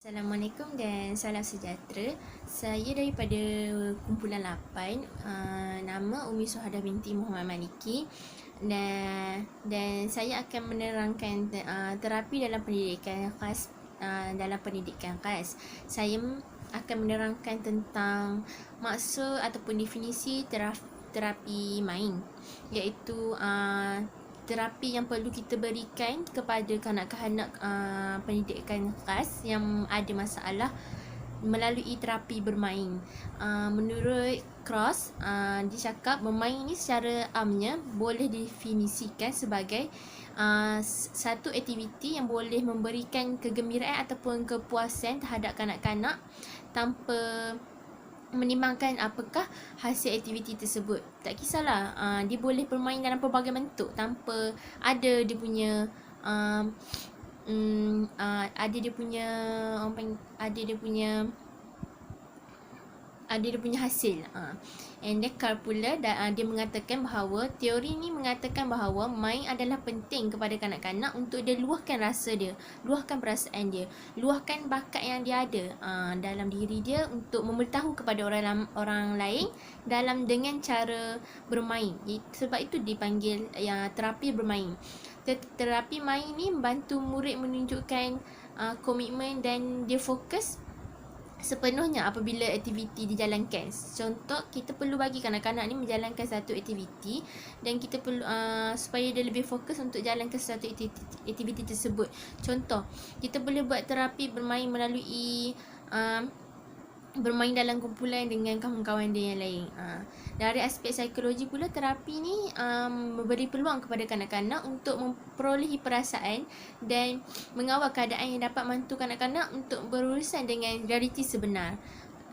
Assalamualaikum dan salam sejahtera. Saya daripada kumpulan 8, nama Umi Suhadah binti Muhammad Maliki, dan saya akan menerangkan terapi dalam pendidikan khas. Saya akan menerangkan tentang maksud ataupun definisi terapi main, iaitu terapi yang perlu kita berikan kepada kanak-kanak pendidikan khas yang ada masalah melalui terapi bermain. Menurut Cross, dia cakap bermain ni secara amnya boleh definisikan sebagai satu aktiviti yang boleh memberikan kegembiraan ataupun kepuasan terhadap kanak-kanak tanpa menimbangkan apakah hasil aktiviti tersebut. Tak kisahlah, dia boleh bermain dalam pelbagai bentuk tanpa ada dia punya hasil. And Descartes pula dia mengatakan bahawa teori ni mengatakan bahawa main adalah penting kepada kanak-kanak untuk dia luahkan rasa dia, luahkan perasaan dia, luahkan bakat yang dia ada dalam diri dia untuk memberitahu kepada orang lain dengan cara bermain. Sebab itu dipanggil terapi bermain. Terapi main ni membantu murid menunjukkan komitmen dan dia fokus sepenuhnya apabila aktiviti dijalankan. Contoh, kita perlu bagi kanak-kanak ni menjalankan satu aktiviti dan kita perlu supaya dia lebih fokus untuk jalankan satu aktiviti tersebut. Contoh, kita boleh buat terapi bermain melalui bermain dalam kumpulan dengan kawan-kawan dia yang lain. Dari aspek psikologi pula, terapi ni memberi peluang kepada kanak-kanak untuk memperolehi perasaan dan mengawal keadaan yang dapat membantu kanak-kanak untuk berurusan dengan realiti sebenar.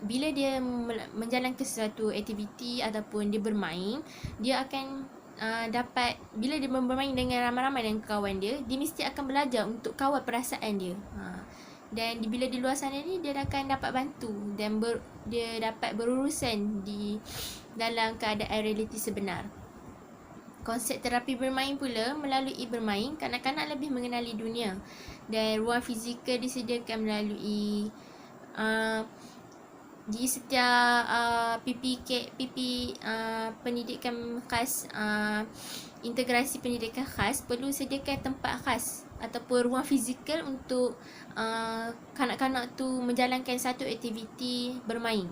Bila dia menjalankan sesuatu aktiviti ataupun dia bermain, dia akan bila dia bermain dengan ramai-ramai dengan kawan dia, dia mesti akan belajar untuk kawal perasaan dia. Dan bila di luar sana ni, dia akan dapat bantu dan dia dapat berurusan dalam keadaan realiti sebenar. Konsep terapi bermain pula, melalui bermain, kanak-kanak lebih mengenali dunia dan ruang fizikal disediakan melalui di setiap pendidikan khas, integrasi pendidikan khas perlu sediakan tempat khas ataupun ruang fizikal untuk kanak-kanak tu menjalankan satu aktiviti bermain.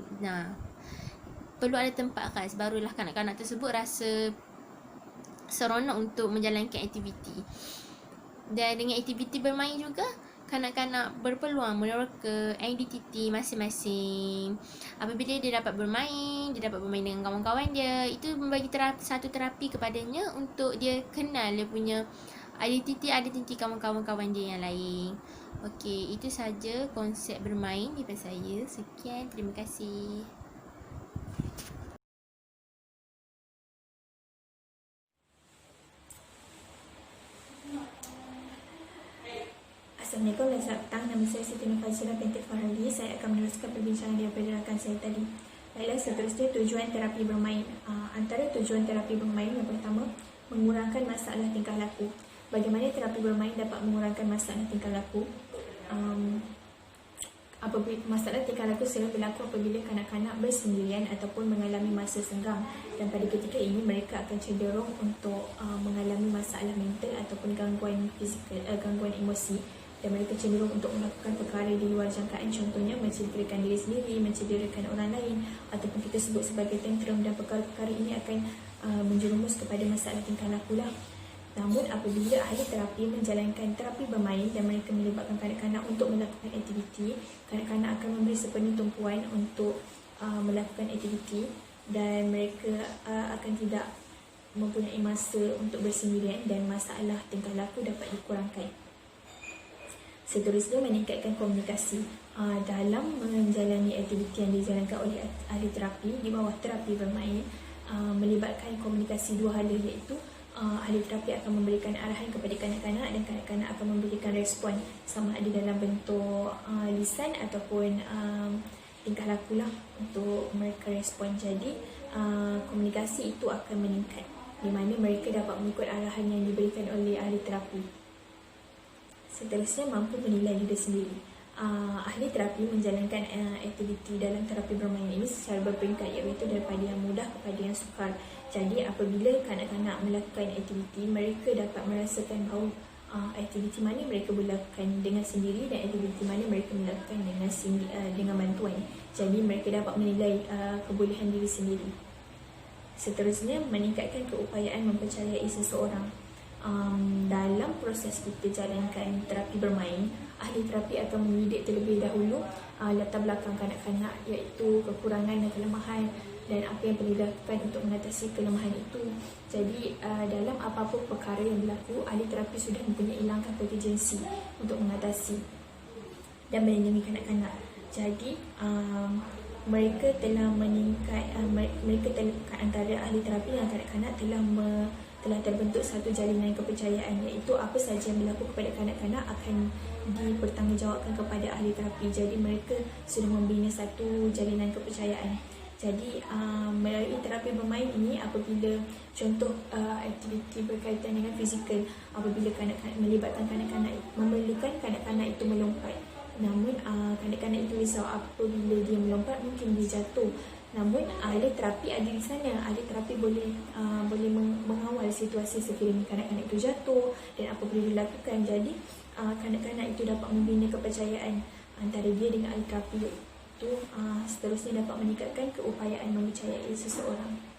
Perlu ada tempat khas, barulah kanak-kanak tersebut rasa seronok untuk menjalankan aktiviti. Dan dengan aktiviti bermain juga, kanak-kanak berpeluang meneroka identiti masing-masing. Apabila dia dapat bermain dengan kawan-kawan dia, itu membagi satu terapi kepadanya untuk dia kenal dia punya identiti kawan-kawan dia yang lain. Okey, itu saja konsep bermain daripada saya. Sekian, terima kasih. Assalamualaikum dan selamat petang. Nama saya Siti Nurfazilah binti Farhali. Saya akan meneruskan perbincangan daripada rakan saya tadi. Baiklah, seterusnya tujuan terapi bermain. Antara tujuan terapi bermain yang pertama, mengurangkan masalah tingkah laku. Bagaimana terapi bermain dapat mengurangkan masalah tingkah laku? Masalah tingkah laku sering berlaku apabila kanak-kanak bersendirian ataupun mengalami masa senggang, dan pada ketika ini mereka akan cenderung untuk mengalami masalah mental ataupun gangguan fizikal, gangguan emosi, dan mereka cenderung untuk melakukan perkara di luar jangkaan, contohnya mencederakan diri sendiri, mencederakan orang lain, ataupun kita sebut sebagai tantrum, dan perkara-perkara ini akan menjerumus kepada masalah tingkah laku lah. Namun apabila ahli terapi menjalankan terapi bermain dan mereka melibatkan kanak-kanak untuk melakukan aktiviti, kanak-kanak akan memberi sepenuh tumpuan untuk melakukan aktiviti, dan mereka akan tidak mempunyai masa untuk bersendirian dan masalah tingkah laku dapat dikurangkan. Seterusnya, meningkatkan komunikasi. Dalam menjalani aktiviti yang dijalankan oleh ahli terapi di bawah terapi bermain, melibatkan komunikasi dua hala, iaitu ahli terapi akan memberikan arahan kepada kanak-kanak dan kanak-kanak akan memberikan respon sama ada dalam bentuk lisan ataupun tingkah laku lah untuk mereka respon. Jadi komunikasi itu akan meningkat, di mana mereka dapat mengikut arahan yang diberikan oleh ahli terapi. Seterusnya, mampu menilai diri sendiri. ahli terapi menjalankan aktiviti dalam terapi bermain ini secara berperingkat, iaitu daripada yang mudah kepada yang sukar. Jadi apabila kanak-kanak melakukan aktiviti, mereka dapat merasakan bahawa aktiviti mana mereka boleh lakukan dengan sendiri dan aktiviti mana mereka melakukan dengan bantuan. Jadi mereka dapat menilai kebolehan diri sendiri. Seterusnya, meningkatkan keupayaan mempercayai seseorang. Dalam proses kita jalankan terapi bermain, ahli terapi akan mendidik terlebih dahulu latar belakang kanak-kanak, iaitu kekurangan dan kelemahan dan apa yang perlu dilakukan untuk mengatasi kelemahan itu. Jadi dalam apa-apa perkara yang berlaku, ahli terapi sudah mempunyai langkah kontingensi untuk mengatasi dan melindungi kanak-kanak. Jadi mereka telah meningkat, antara ahli terapi dan kanak-kanak telah terbentuk satu jalinan kepercayaan, iaitu apa sahaja yang berlaku kepada kanak-kanak akan dipertanggungjawabkan kepada ahli terapi. Jadi mereka sudah membina satu jalinan kepercayaan. Jadi melalui terapi bermain ini, apabila contoh aktiviti berkaitan dengan fizikal, apabila kanak-kanak melibatkan kanak-kanak, memerlukan kanak-kanak itu melompat. Namun kanak-kanak itu risau apabila dia melompat mungkin dia jatuh. Namun ahli terapi ada di sana. Ahli terapi boleh mengawal situasi sekiranya kanak-kanak itu jatuh dan apa boleh dilakukan. Jadi kanak-kanak itu dapat membina kepercayaan antara dia dengan ahli terapi itu. Seterusnya dapat meningkatkan keupayaan mempercayai seseorang.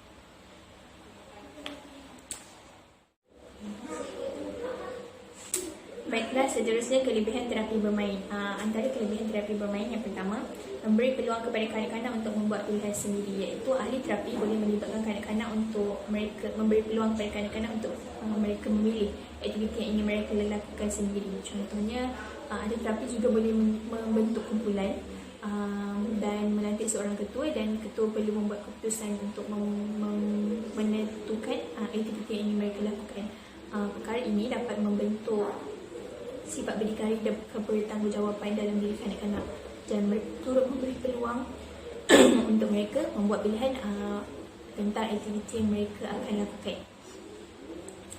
Baiklah, seterusnya kelebihan terapi bermain. Antara kelebihan terapi bermain yang pertama, memberi peluang kepada kanak-kanak untuk membuat pilihan sendiri, iaitu ahli terapi boleh melibatkan kanak-kanak untuk mereka memberi peluang kepada kanak-kanak untuk mereka memilih aktiviti yang ingin mereka lakukan sendiri. Contohnya, ahli terapi juga boleh membentuk kumpulan dan melantik seorang ketua, dan ketua perlu membuat keputusan untuk menentukan aktiviti yang ingin mereka lakukan. Perkara ini dapat membentuk sifat berdikari dan kebertanggungjawaban dalam diri kanak-kanak dan turut memberi peluang untuk mereka membuat pilihan tentang aktiviti yang mereka akan lakukan.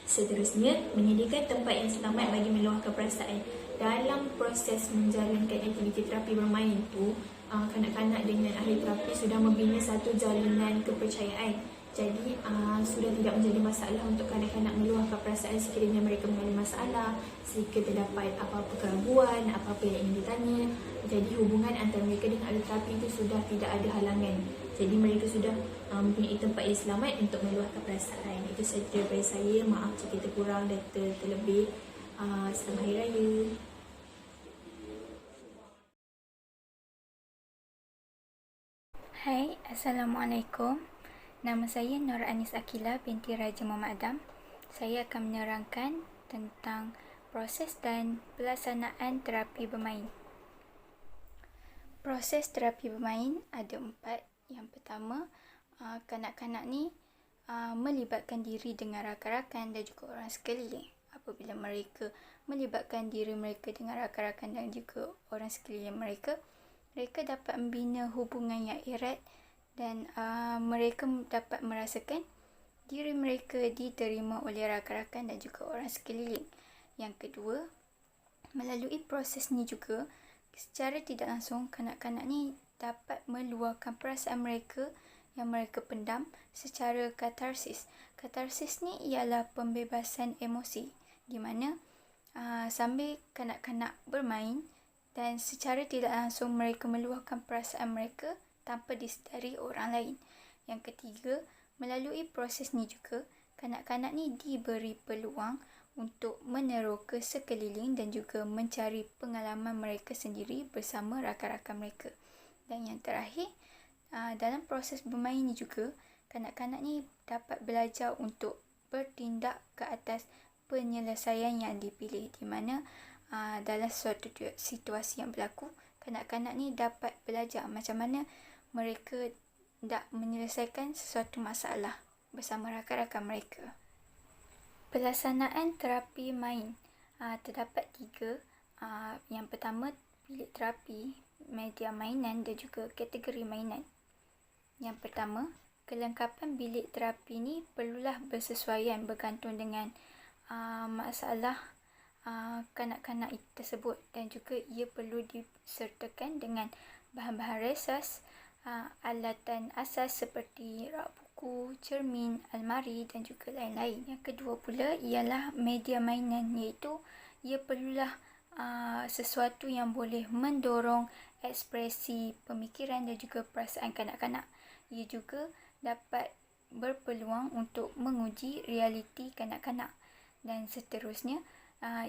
Seterusnya, menyediakan tempat yang selamat bagi meluahkan perasaan. Dalam proses menjalankan aktiviti terapi bermain itu, kanak-kanak dengan ahli terapi sudah membina satu jalinan kepercayaan. Jadi sudah tidak menjadi masalah untuk kanak-kanak meluahkan perasaan sekiranya mereka mengalami masalah, jika terdapat apa-apa keraguan, apa-apa yang ingin ditanya. Jadi hubungan antara mereka dengan ahli terapi itu sudah tidak ada halangan. Jadi mereka sudah mempunyai tempat yang selamat untuk meluahkan perasaan. Itu saja daripada saya. Maaf jika terkurang dan terlebih. Selamat Hari Raya. Hai, Assalamualaikum. Nama saya Nur Anis Akila binti Raja Muhammad Adam. Saya akan menerangkan tentang proses dan pelaksanaan terapi bermain. Proses terapi bermain ada 4. Yang pertama, kanak-kanak ni melibatkan diri dengan rakan-rakan dan juga orang sekeliling. Apabila mereka melibatkan diri mereka dengan rakan-rakan dan juga orang sekeliling mereka dapat membina hubungan yang erat dan mereka dapat merasakan diri mereka diterima oleh rakan-rakan dan juga orang sekeliling. Yang kedua, melalui proses ni juga, secara tidak langsung kanak-kanak ni dapat meluahkan perasaan mereka yang mereka pendam secara katarsis. Katarsis ni ialah pembebasan emosi, di mana sambil kanak-kanak bermain dan secara tidak langsung mereka meluahkan perasaan mereka tanpa disedari orang lain. Yang ketiga, melalui proses ni juga, kanak-kanak ni diberi peluang untuk meneroka sekeliling dan juga mencari pengalaman mereka sendiri bersama rakan-rakan mereka. Dan yang terakhir, dalam proses bermain ni juga, kanak-kanak ni dapat belajar untuk bertindak ke atas penyelesaian yang dipilih, di mana dalam suatu situasi yang berlaku, kanak-kanak ni dapat belajar macam mana mereka hendak menyelesaikan sesuatu masalah bersama rakan-rakan mereka. Pelaksanaan terapi main terdapat 3. Yang pertama, bilik terapi, media mainan dan juga kategori mainan. Yang pertama, kelengkapan bilik terapi ni perlulah bersesuaian bergantung dengan masalah kanak-kanak tersebut, dan juga ia perlu disertakan dengan bahan-bahan resas, alatan asas seperti rak buku, cermin, almari dan juga lain-lain. Yang kedua pula ialah media mainan, iaitu ia perlulah sesuatu yang boleh mendorong ekspresi pemikiran dan juga perasaan kanak-kanak. Ia juga dapat berpeluang untuk menguji realiti kanak-kanak, dan seterusnya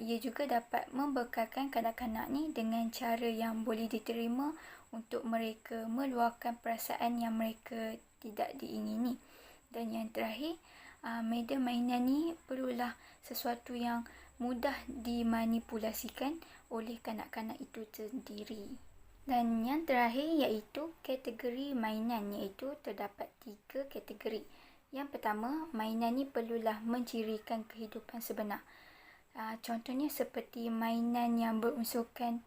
ia juga dapat membekalkan kanak-kanak ni dengan cara yang boleh diterima untuk mereka meluahkan perasaan yang mereka tidak diingini. Dan yang terakhir, media mainan ni perlulah sesuatu yang mudah dimanipulasikan oleh kanak-kanak itu sendiri. Dan yang terakhir iaitu kategori mainan, iaitu terdapat 3 kategori. Yang pertama, mainan ni perlulah mencirikan kehidupan sebenar. Contohnya seperti mainan yang berunsurkan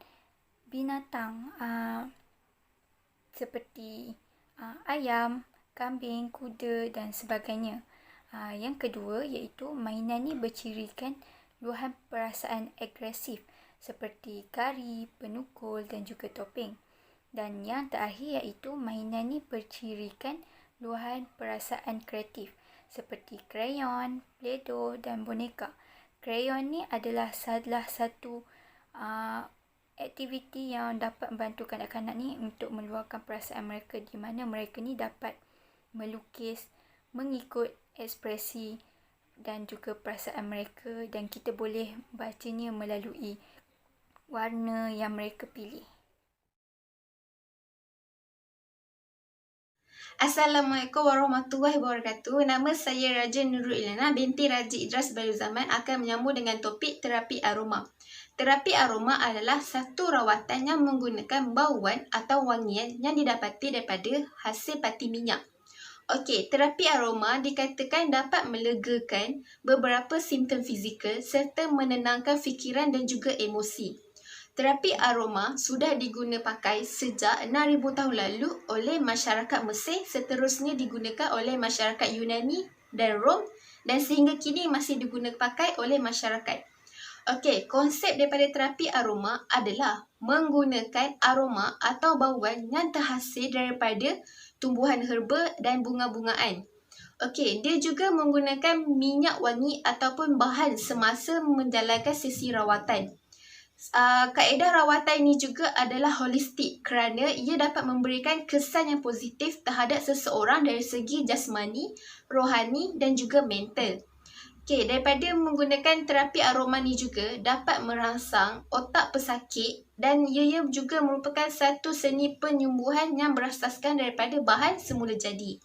binatang, seperti ayam, kambing, kuda dan sebagainya. Yang kedua iaitu mainan ni bercirikan luahan perasaan agresif seperti kari, penukul dan juga topeng. Dan yang terakhir iaitu mainan ni bercirikan luahan perasaan kreatif seperti krayon, play-doh dan boneka. Krayon ni adalah salah satu aktiviti yang dapat membantu kanak-kanak ni untuk meluahkan perasaan mereka, di mana mereka ni dapat melukis mengikut ekspresi dan juga perasaan mereka, dan kita boleh bacanya melalui warna yang mereka pilih. Assalamualaikum warahmatullahi wabarakatuh. Nama saya Raja Nurul Ilana binti Raja Idras Baluzaman akan menyambung dengan topik terapi aroma. Terapi aroma adalah satu rawatan yang menggunakan bauan atau wangian yang didapati daripada hasil pati minyak. Okey, terapi aroma dikatakan dapat melegakan beberapa simptom fizikal serta menenangkan fikiran dan juga emosi. Terapi aroma sudah diguna pakai sejak 6,000 tahun lalu oleh masyarakat Mesir, seterusnya digunakan oleh masyarakat Yunani dan Rom, dan sehingga kini masih digunakan pakai oleh masyarakat. Okey, konsep daripada terapi aroma adalah menggunakan aroma atau bauan yang terhasil daripada tumbuhan herba dan bunga-bungaan. Okey, dia juga menggunakan minyak wangi ataupun bahan semasa menjalankan sesi rawatan. Kaedah rawatan ini juga adalah holistik kerana ia dapat memberikan kesan yang positif terhadap seseorang dari segi jasmani, rohani dan juga mental. Okey, daripada menggunakan terapi aroma ni juga dapat merangsang otak pesakit, dan ia juga merupakan satu seni penyembuhan yang berasaskan daripada bahan semula jadi.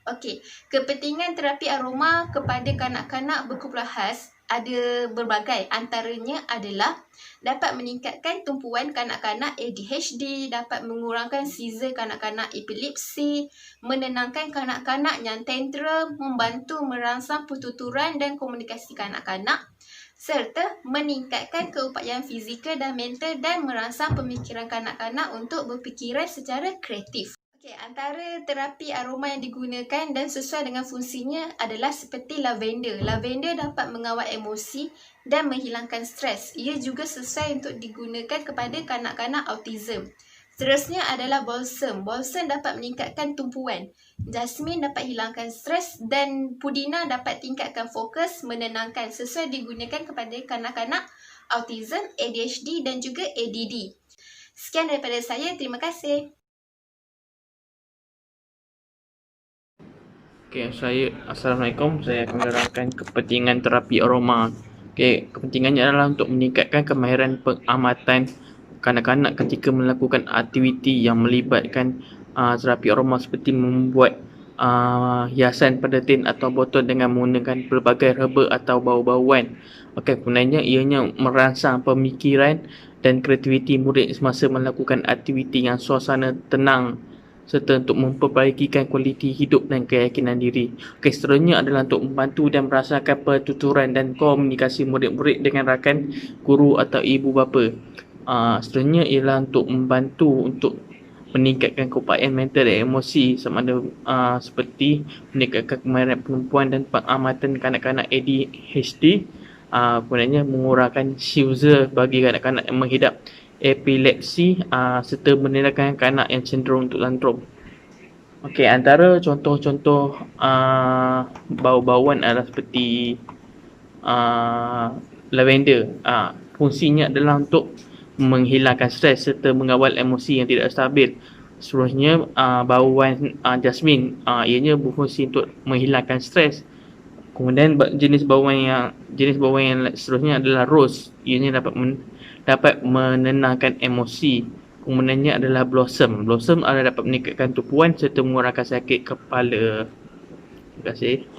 Okey, kepentingan terapi aroma kepada kanak-kanak berkumpulan khas ada berbagai, antaranya adalah dapat meningkatkan tumpuan kanak-kanak ADHD, dapat mengurangkan seizure kanak-kanak epilepsi, menenangkan kanak-kanak yang tantrum, membantu merangsang pertuturan dan komunikasi kanak-kanak, serta meningkatkan keupayaan fizikal dan mental dan merangsang pemikiran kanak-kanak untuk berfikiran secara kreatif. Okey, antara terapi aroma yang digunakan dan sesuai dengan fungsinya adalah seperti lavender. Lavender dapat mengawal emosi dan menghilangkan stres. Ia juga sesuai untuk digunakan kepada kanak-kanak autism. Seterusnya adalah balsam. Balsam dapat meningkatkan tumpuan. Jasmin dapat hilangkan stres dan pudina dapat tingkatkan fokus, menenangkan. Sesuai digunakan kepada kanak-kanak autism, ADHD dan juga ADD. Sekian daripada saya. Terima kasih. Assalamualaikum. Saya akan menerangkan kepentingan terapi aroma. Kepentingannya adalah untuk meningkatkan kemahiran pengamatan kanak-kanak ketika melakukan aktiviti yang melibatkan terapi aroma, seperti membuat hiasan pada tin atau botol dengan menggunakan pelbagai herba atau bau-bauan. Kemudiannya ianya merangsang pemikiran dan kreativiti murid semasa melakukan aktiviti yang suasana tenang, serta untuk memperbaikikan kualiti hidup dan keyakinan diri. Seterusnya adalah untuk membantu dan merasakan pertuturan dan komunikasi murid-murid dengan rakan, guru atau ibu bapa. Seterusnya ialah untuk membantu untuk meningkatkan keupayaan mental dan emosi, sama ada seperti meningkatkan kemahiran perempuan dan pengamatan kanak-kanak ADHD, Kemudiannya mengurangkan Schuzer bagi kanak-kanak yang menghidap epilepsi serta menindakkan kanak yang cenderung untuk tantrum. Okey, antara contoh-contoh bau-bauan adalah seperti lavender. Fungsinya adalah untuk menghilangkan stres serta mengawal emosi yang tidak stabil. Seterusnya bauan jasmin, ianya berfungsi untuk menghilangkan stres. Kemudian jenis bauan yang seterusnya adalah rose. Ianya dapat menenangkan emosi. Kemudiannya adalah blossom. Blossom adalah dapat meningkatkan tumpuan serta mengurangkan sakit kepala. Terima kasih.